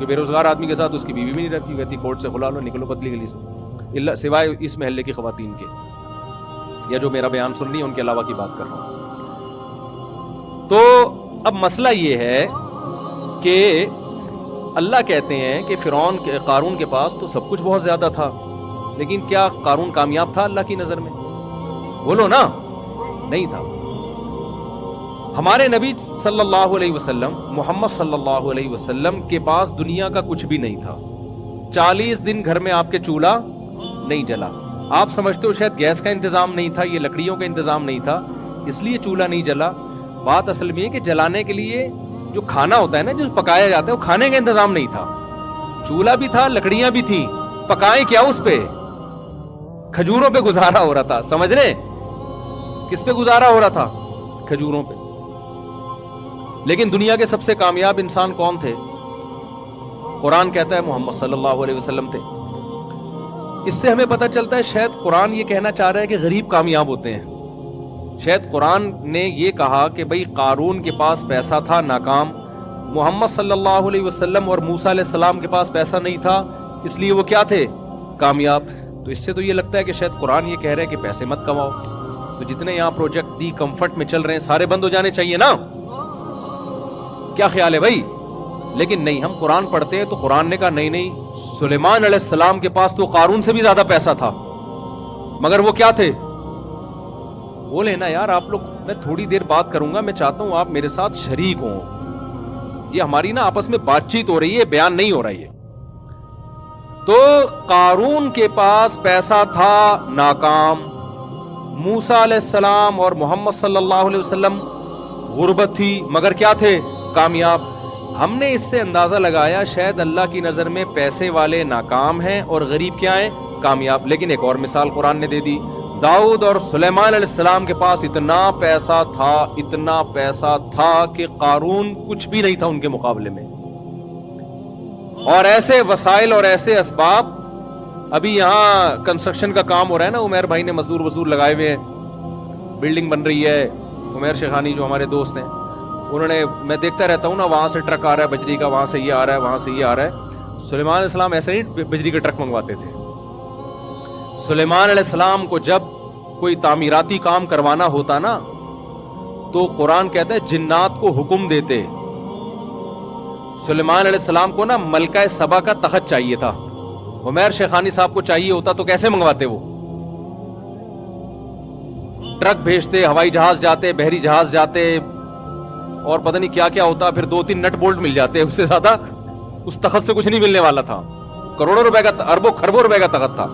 کیونکہ بے روزگار آدمی کے ساتھ اس کی بیوی بھی نہیں رہتی، کہتی کورٹ سے کھلا لو، نکلو پتلی گلی سے، سوائے اس محلے کی خواتین کے، یا جو میرا بیان سن رہی ہے ان کے علاوہ کی بات کر رہا ہوں۔ تو اب مسئلہ یہ ہے کہ اللہ کہتے ہیں کہ قارون کے پاس تو سب کچھ بہت زیادہ تھا، لیکن کیا قارون کامیاب تھا اللہ کی نظر میں؟ بولو نا، نہیں تھا۔ ہمارے نبی صلی اللہ علیہ وسلم، محمد صلی اللہ علیہ وسلم کے پاس دنیا کا کچھ بھی نہیں تھا۔ 40 دن گھر میں آپ کے چولہا نہیں جلا۔ آپ سمجھتے ہو شاید گیس کا انتظام نہیں تھا، یہ لکڑیوں کا انتظام نہیں تھا، اس لیے چولہا نہیں جلا۔ بات اصل میں ہے کہ جلانے کے لیے جو کھانا ہوتا ہے نا، جو پکایا جاتا ہے، وہ کھانے کا انتظام نہیں تھا۔ چولہا بھی تھا، لکڑیاں بھی تھیں، پکائیں کیا اس پہ؟ کھجوروں پہ گزارا ہو رہا تھا، سمجھ رہے؟ کس پہ گزارا ہو رہا تھا؟ کھجوروں پہ۔ لیکن دنیا کے سب سے کامیاب انسان کون تھے؟ قرآن کہتا ہے محمد صلی اللہ علیہ وسلم تھے۔ اس سے ہمیں پتہ چلتا ہے شاید قرآن یہ کہنا چاہ رہا ہے کہ غریب کامیاب ہوتے ہیں۔ شاید قرآن نے یہ کہا کہ بھئی قارون کے پاس پیسہ تھا، ناکام۔ محمد صلی اللہ علیہ وسلم اور موسیٰ علیہ السلام کے پاس پیسہ نہیں تھا، اس لیے وہ کیا تھے؟ کامیاب۔ تو اس سے تو یہ لگتا ہے کہ شاید قرآن یہ کہہ رہا ہے کہ پیسے مت کماؤ۔ تو جتنے یہاں پروجیکٹ دی کمفرٹ میں چل رہے ہیں سارے بند ہو جانے چاہیے نا؟ کیا خیال ہے بھائی؟ لیکن نہیں، ہم قرآن پڑھتے ہیں تو قرآن نے کہا نہیں، سلیمان علیہ السلام کے پاس تو قارون سے بھی زیادہ پیسہ تھا، مگر وہ کیا تھے؟ بولے نا یار آپ لوگ، میں تھوڑی دیر بات کروں گا، میں چاہتا ہوں آپ میرے ساتھ شریک ہوں۔ یہ ہماری نا آپس میں بات چیت ہو رہی ہے، بیان نہیں ہو رہا ہے۔ تو قارون کے پاس پیسہ تھا، ناکام۔ موسیٰ علیہ السلام اور محمد صلی اللہ علیہ وسلم غربت تھی، مگر کیا تھے؟ کامیاب۔ ہم نے اس سے اندازہ لگایا شاید اللہ کی نظر میں پیسے والے ناکام ہیں اور غریب کیا ہیں؟ کامیاب۔ لیکن ایک اور مثال قرآن نے دے دی، داؤد اور سلیمان علیہ السلام کے پاس اتنا پیسہ تھا کہ قارون کچھ بھی نہیں تھا ان کے مقابلے میں۔ اور ایسے وسائل اور ایسے اسباب، ابھی یہاں کنسٹرکشن کا کام ہو رہا ہے نا، عمیر بھائی نے مزدور لگائے ہوئے ہیں، بلڈنگ بن رہی ہے۔ عمیر شیخانی جو ہمارے دوست ہیں، انہوں نے، میں دیکھتا رہتا ہوں نا، وہاں سے ٹرک آ رہا ہے بجری کا، وہاں سے یہ آ رہا ہے، وہاں سے یہ آ رہا ہے۔ سلیمان علیہ السلام ایسے نہیں بجری کے ٹرک منگواتے تھے۔ سلیمان علیہ السلام کو جب کوئی تعمیراتی کام کروانا ہوتا نا، تو قرآن کہتا ہے جنات کو حکم دیتے۔ سلیمان علیہ السلام کو نا ملکہ سبا کا تخت چاہیے تھا، عمیر شیخانی صاحب کو چاہیے ہوتا تو کیسے منگواتے؟ وہ ٹرک بھیجتے، ہوائی جہاز جاتے، بحری جہاز جاتے، اور پتہ نہیں کیا کیا ہوتا، پھر 2-3 نٹ بولٹ مل جاتے، اس سے زیادہ اس تخت سے کچھ نہیں ملنے والا تھا۔ کروڑوں روپے کا، اربوں خربوں روپے کا تخت تھا۔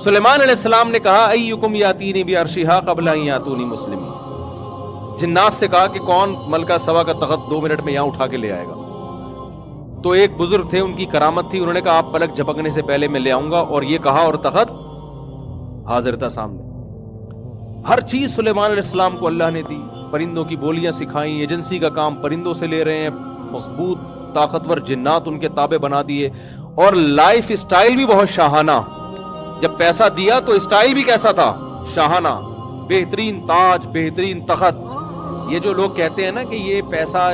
سلیمان علیہ السلام نے کہا ایکم یاتینی بعرشھا قبل ان یاتونی مسلمین۔ جنات سے کہا کہ کون ملکہ سبا کا تخت 2 منٹ میں یہاں اٹھا کے لے آئے گا؟ تو ایک بزرگ تھے، ان کی کرامت تھی، انہوں نے کہا آپ پلک جھپکنے سے پہلے میں لے آؤں گا، اور یہ کہا اور تخت حاضر تھا سامنے۔ ہر چیز سلیمان علیہ السلام کو اللہ نے دی، پرندوں کی بولیاں سکھائیں، ایجنسی کا کام پرندوں سے لے رہے ہیں، مضبوط طاقتور جنات ان کے تابع بنا دیے، اور لائف اسٹائل بھی بہت شاہانہ۔ جب پیسہ دیا تو اسٹائل بھی کیسا تھا؟ شاہانہ، بہترین تاج، بہترین تخت۔ یہ جو لوگ کہتے ہیں نا کہ یہ پیسہ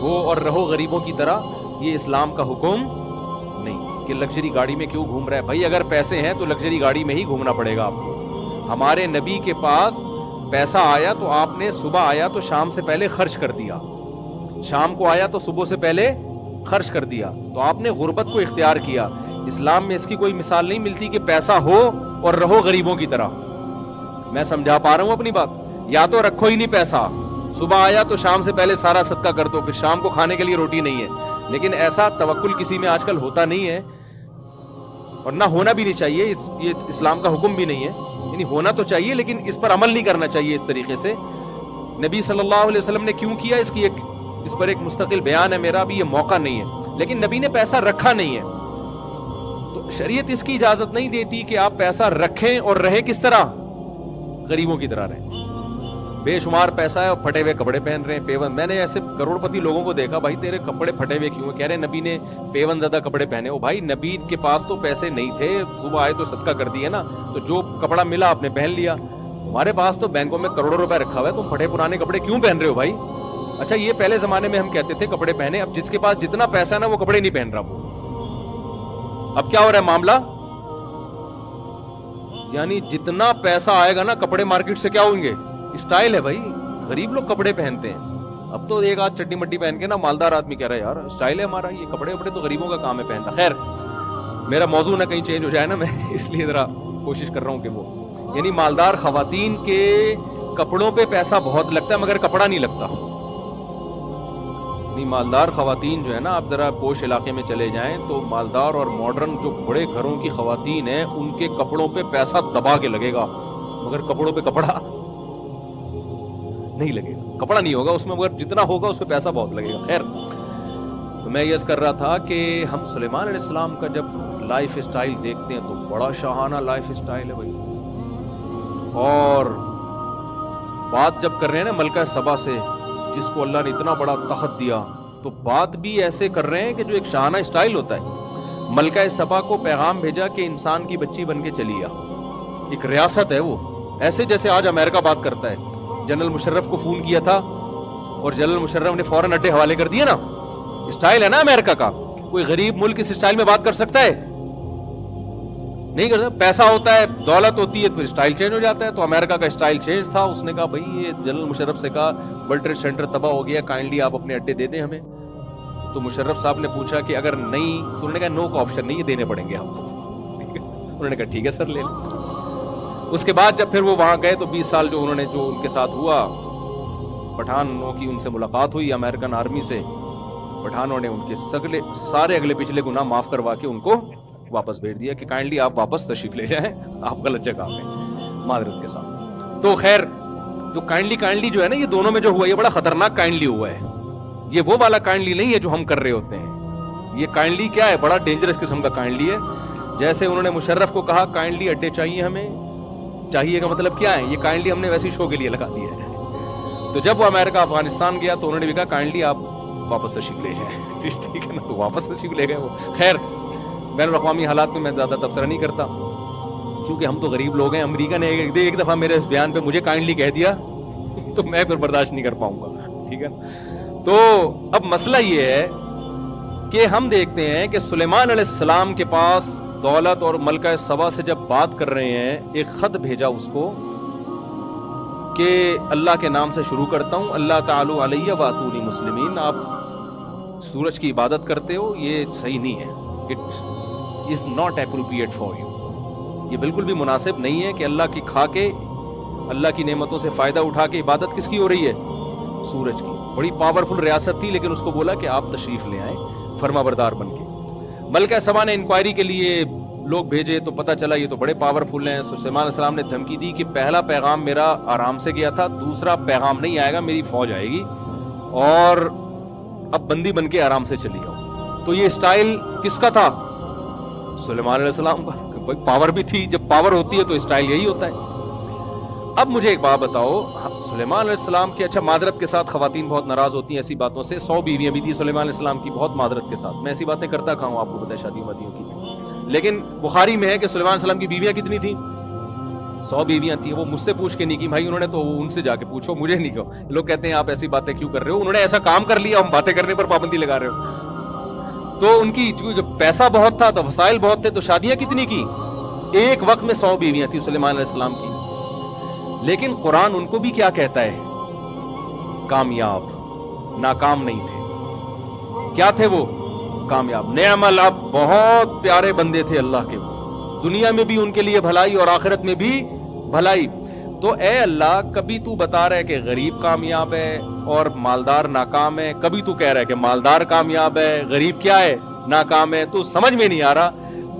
ہو اور رہو غریبوں کی طرح، یہ اسلام کا حکم نہیں کہ لگژری گاڑی میں کیوں گھوم رہا ہے بھائی۔ اگر پیسے ہیں تو لگژری گاڑی میں ہی گھومنا پڑے گا آپ کو۔ ہمارے نبی کے پاس پیسہ آیا تو آپ نے صبح آیا تو شام سے پہلے خرچ کر دیا، شام کو آیا تو صبح سے پہلے خرچ کر دیا، تو آپ نے غربت کو اختیار کیا۔ اسلام میں اس کی کوئی مثال نہیں ملتی کہ پیسہ ہو اور رہو غریبوں کی طرح۔ میں سمجھا پا رہا ہوں اپنی بات؟ یا تو رکھو ہی نہیں پیسہ، صبح آیا تو شام سے پہلے سارا صدقہ کر دو، پھر شام کو کھانے کے لیے روٹی نہیں ہے۔ لیکن ایسا توکل کسی میں آج کل ہوتا نہیں ہے، اور نہ ہونا بھی نہیں چاہیے، یہ اسلام کا حکم بھی نہیں ہے۔ یعنی ہونا تو چاہیے لیکن اس پر عمل نہیں کرنا چاہیے اس طریقے سے۔ نبی صلی اللہ علیہ وسلم نے کیوں کیا، اس پر ایک مستقل بیان ہے میرا، بھی یہ موقع نہیں ہے۔ لیکن نبی نے پیسہ رکھا نہیں ہے، تو شریعت اس کی اجازت نہیں دیتی کہ آپ پیسہ رکھیں اور رہیں کس طرح؟ غریبوں کی طرح رہیں۔ بے شمار پیسہ ہے اور پھٹے ہوئے کپڑے پہن رہے ہیں، پیون۔ میں نے ایسے کروڑ پتی لوگوں کو دیکھا، بھائی تیرے کپڑے پھٹے ہوئے کیوں؟ کہہ رہے نبی نے پیون زدہ کپڑے پہنے۔ او بھائی، نبی کے پاس تو پیسے نہیں تھے، صبح آئے تو صدقہ کر دیے نا، تو جو کپڑا ملا آپ نے پہن لیا۔ ہمارے پاس تو بینکوں میں کروڑوں روپے رکھا ہوا ہے، تم پھٹے پرانے کپڑے کیوں پہن رہے ہو بھائی؟ اچھا یہ پہلے زمانے میں ہم کہتے تھے کپڑے پہنے, اب جس کے پاس جتنا پیسہ ہے نا وہ کپڑے نہیں پہن رہا وہ. اب کیا ہو رہا ہے معاملہ, یعنی جتنا پیسہ آئے گا نا کپڑے مارکیٹ سے کیا ہوں گے, اسٹائل ہے بھائی. غریب لوگ کپڑے پہنتے ہیں. اب تو ایک آدھ چٹی مٹی پہن کے نا مالدار آدمی کہہ رہا ہے یار اسٹائل ہے ہمارا, یہ کپڑے وپڑے تو غریبوں کا کام ہے پہننا. خیر میرا موضوع نہ کہیں چینج ہو جائے نا, میں اس لیے ذرا کوشش کر رہا ہوں کہ وہ, یعنی مالدار خواتین کے کپڑوں پہ پیسہ بہت لگتا ہے مگر کپڑا نہیں لگتا. یعنی مالدار خواتین جو ہے نا, آپ ذرا پوش علاقے میں چلے جائیں تو مالدار اور ماڈرن جو بڑے گھروں کی خواتین ہیں ان کے کپڑوں پہ پیسہ دبا کے لگے گا مگر کپڑوں پہ کپڑا نہیں لگے گا, کپڑا نہیں ہوگا اس میں, مگر جتنا ہوگا اس پہ پیسہ بہت لگے گا. خیر تو میں یہ کر رہا تھا کہ ہم سلیمان علیہ السلام کا جب لائف اسٹائل دیکھتے ہیں تو بڑا شاہانہ لائف اسٹائل ہے بھائی. اور بات جب کر رہے ہیں نا ملکہ سبا سے جس کو اللہ نے اتنا بڑا تخت دیا, تو بات بھی ایسے کر رہے ہیں کہ جو ایک شاہانہ اسٹائل ہوتا ہے. ملکہ سبا کو پیغام بھیجا کہ انسان کی بچی بن کے چلی آ. ایک ریاست ہے وہ, ایسے جیسے آج امریکہ بات کرتا ہے. جنرل مشرف کو فون کیا تھا اور جنرل مشرف نے فوراً اڈے حوالے کر دیے نا. اسٹائل ہے نا امریکہ کا. کوئی غریب ملک اس اسٹائل میں بات کر سکتا ہے؟ نہیں کر سکتا. پیسہ ہوتا ہے, دولت ہوتی ہے, پھر اسٹائل چینج ہو جاتا ہے. تو امریکہ کا اسٹائل چینج تھا. اس نے کہا بھائی یہ جنرل مشرف سے کہا ورلڈ ٹریڈ سینٹر تباہ ہو گیا, کائنڈلی آپ اپنے اڈے دے دیں ہمیں. تو مشرف صاحب نے پوچھا کہ اگر نہیں, تو انہوں نے کہا نو کا آپشن نہیں, یہ دینے پڑیں گے آپ کو. انہوں نے کہا ٹھیک ہے سر لے لیں. اس کے بعد جب پھر وہ وہاں گئے تو 20 سال جو انہوں نے جو ان کے ساتھ ہوا, پٹھانوں کی ان سے ملاقات ہوئی امریکن آرمی سے. پٹھانوں نے ان کے سارے اگلے پچھلے گناہ معاف کروا کے ان کو واپس بھیج دیا کہ کائنڈلی آپ واپس تشریف لے جائیں, آپ غلط جگہ میں, معذرت کے ساتھ. تو خیر جو کائنڈلی جو ہے نا, یہ دونوں میں جو ہوا یہ بڑا خطرناک کائنڈلی ہوا ہے. یہ وہ والا کائنڈلی نہیں ہے جو ہم کر رہے ہوتے ہیں. یہ کائنڈلی کیا ہے, بڑا ڈینجرس قسم کا کائنڈلی ہے. جیسے انہوں نے مشرف کو کہا کائنڈلی اڈے چاہیے ہمیں, چاہیے کا مطلب کیا ہے, یہ کائنڈلی ہم نے ویسے شو کے لیے لگا دیا ہے. تو جب وہ امریکہ افغانستان گیا تو انہوں نے بھی کہا کائنڈلی آپ واپس تشریف لے جائیں. ٹھیک ہے نا, تو واپس تشریف لے گئے وہ. خیر بین الاقوامی حالات میں زیادہ تبصرہ نہیں کرتا کیونکہ ہم تو غریب لوگ ہیں. امریکہ نے ایک دفعہ میرے اس بیان پہ مجھے کائنڈلی کہہ دیا تو میں پھر برداشت نہیں کر پاؤں گا. ٹھیک ہے, تو اب مسئلہ یہ ہے کہ ہم دیکھتے ہیں کہ سلیمان علیہ السلام کے پاس دولت اور ملکہ سبا سے جب بات کر رہے ہیں, ایک خط بھیجا اس کو کہ اللہ کے نام سے شروع کرتا ہوں, اللہ تعالی علیہ واتونی مسلمین. آپ سورج کی عبادت کرتے ہو, یہ صحیح نہیں ہے. It is not appropriate for you. یہ بالکل بھی مناسب نہیں ہے کہ اللہ کی کھا کے, اللہ کی نعمتوں سے فائدہ اٹھا کے عبادت کس کی ہو رہی ہے, سورج کی. بڑی پاورفل ریاست تھی لیکن اس کو بولا کہ آپ تشریف لے آئیں فرما بردار بن کے. ملکہ سبا نے انکوائری کے لیے لوگ بھیجے تو پتہ چلا یہ تو بڑے پاورفل ہیں. سلیمان علیہ السلام نے دھمکی دی کہ پہلا پیغام میرا آرام سے گیا تھا, دوسرا پیغام نہیں آئے گا, میری فوج آئے گی اور اب بندی بن کے آرام سے چلی جاؤ. تو یہ اسٹائل کس کا تھا, سلیمان علیہ السلام کا. پاور بھی تھی, جب پاور ہوتی ہے تو اسٹائل یہی ہوتا ہے. اب مجھے ایک بات بتاؤ, سلیمان علیہ السلام کی, اچھا معذرت کے ساتھ خواتین بہت ناراض ہوتی ہیں ایسی باتوں سے, 100 بیویاں بھی تھی سلیمان علیہ السلام کی, بہت معذرت کے ساتھ. میں ایسی باتیں کرتا کہا ہوں, آپ کو پتہ ہے شادیوں وادیوں کی, لیکن بخاری میں ہے کہ سلیمان علیہ السلام کی بیویاں کتنی تھیں, 100 بیویاں تھیں. وہ مجھ سے پوچھ کے نہیں کی بھائی, انہوں نے تو ان سے جا کے پوچھو, مجھے نہیں کہو. لوگ کہتے ہیں آپ ایسی باتیں کیوں کر رہے ہو, انہوں نے ایسا کام کر لیا, ہم باتیں کرنے پر پابندی لگا رہے ہو. تو ان کی پیسہ بہت تھا تو وسائل بہت تھے, تو شادیاں کتنی کی, ایک وقت میں 100 بیویاں تھیں سلیمان علیہ السلام کی. لیکن قرآن ان کو بھی کیا کہتا ہے, کامیاب, ناکام نہیں تھے. کیا تھے وہ, کامیاب. نعم العبد, بہت پیارے بندے تھے اللہ کے, دنیا میں بھی ان کے لیے بھلائی اور آخرت میں بھی بھلائی. تو اے اللہ, کبھی تو بتا رہا ہے کہ غریب کامیاب ہے اور مالدار ناکام ہے, کبھی تو کہہ رہا ہے کہ مالدار کامیاب ہے, غریب کیا ہے, ناکام ہے. تو سمجھ میں نہیں آ رہا.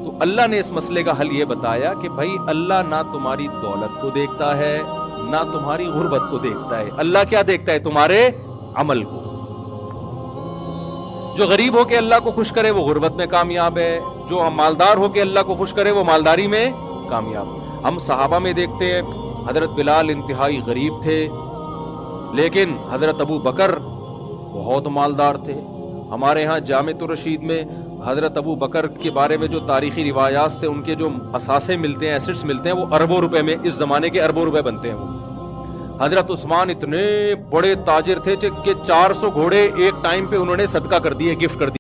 تو اللہ نے اس مسئلے کا حل یہ بتایا کہ بھائی اللہ نہ تمہاری دولت کو دیکھتا ہے نہ تمہاری غربت کو دیکھتا ہے. اللہ کیا دیکھتا ہے, تمہارے عمل کو. جو غریب ہو کے اللہ کو خوش کرے وہ غربت میں کامیاب ہے, جو مالدار ہو کے اللہ کو خوش کرے وہ مالداری میں کامیاب. ہم صحابہ میں دیکھتے ہیں, حضرت بلال انتہائی غریب تھے لیکن حضرت ابو بکر بہت مالدار تھے. ہمارے ہاں جامع الرشید میں حضرت ابو بکر کے بارے میں جو تاریخی روایات سے ان کے جو اثاثے ملتے ہیں, ایسٹس ملتے ہیں, وہ اربوں روپے میں, اس زمانے کے اربوں روپے بنتے ہیں. حضرت عثمان اتنے بڑے تاجر تھے کہ 400 گھوڑے ایک ٹائم پہ انہوں نے صدقہ کر دیے, گفٹ کر دیے.